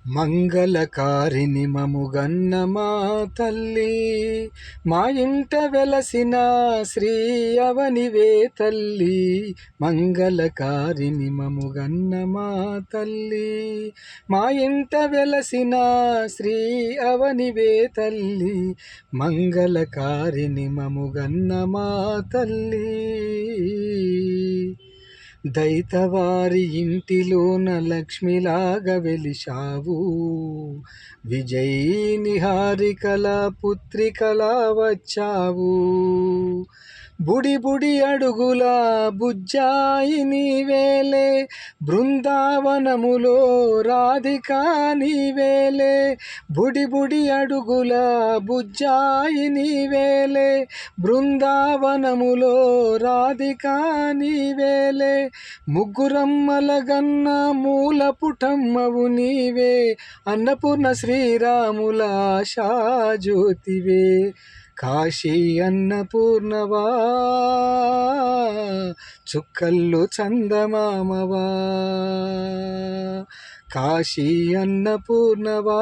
మంగళకారిణి మముగన్న మా తల్లి, మా ఇంట వెలసిన శ్రీ అవనివే తల్లి. మంగళకారిణి మముగన్న మా తల్లి, మా ఇంట వెలసిన శ్రీ అవనివే తల్లి. మంగళకారిణి మముగన్న మా తల్లి. దైతవారి ఇంటిలోన లక్ష్మిలాగా వెలిశావు, విజయీ నిహారికల పుత్రికలా వచ్చావు. బుడి బుడి అడుగుల బుజ్జాయి నీవేలే, బృందావనములో రాధికా నీవేలే. బుడి బుడి అడుగుల బుజ్జాయి నీవేలే, బృందావనములో రాధికా నీవేలే. ముగ్గురమ్మల గన్న మూల పుటమ్మవు నీవే, అన్నపూర్ణ శ్రీరాముల ఆశాజ్యోతివే. కాశీ అన్నపూర్ణవా, చుక్కల్లో చందమామవా. కాశీ అన్నపూర్ణవా,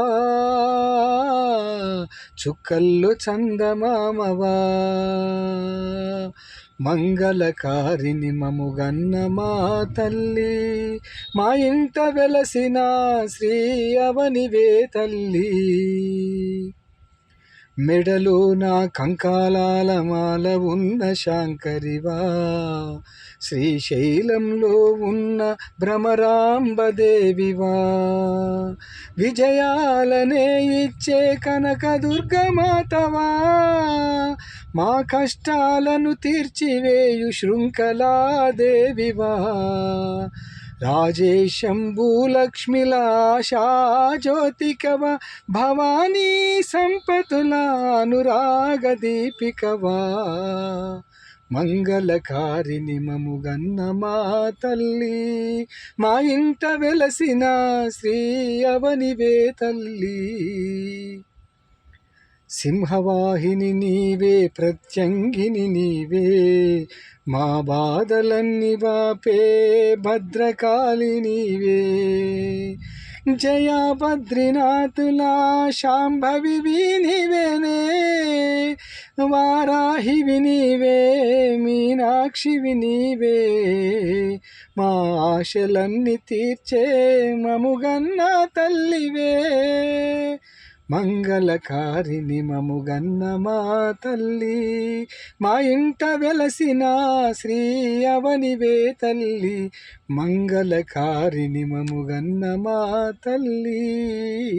చుక్కల్లో చందమామవా. మంగళకారిణి మముగన్న మా తల్లి, మా ఇంట వెలసిన శ్రీ అవనివే తల్లి. మెడలో నా కంకాలాల మాల ఉన్న శాంకరివా, శ్రీశైలంలో ఉన్న భ్రమరాంబదేవివా. విజయాలనే ఇచ్చే కనకదుర్గమాతవా, మా కష్టాలను తీర్చివేయు శృంఖలాదేవివా. రాజేశంభూలక్ష్మిల ఆశాజ్యోతికవా, భవానీ సంపతుల అనురాగ దీపికవా. మంగళకారిణి మముగన్న మా తల్లి, మా ఇంట వెలసిన శ్రీ అవనివే తల్లి. సింహవాహిని నీవే, ప్రత్యంగిని నీవే, మా బాధలన్నీ బాపే భద్రకాళి నీవే. జయా బద్రీనాథులా శాంభవి నీవేనే, వారాహివి నీవే, మీనాక్షివి నీవే. మా ఆశలన్నీ తీర్చే మముగన్న తల్లివే. మంగళకారిణి మముగన్న మా తల్లి, మా ఇంట వెలసిన శ్రీ అవనివే తల్లి. మంగళకారిణి మముగన్న మా తల్లి.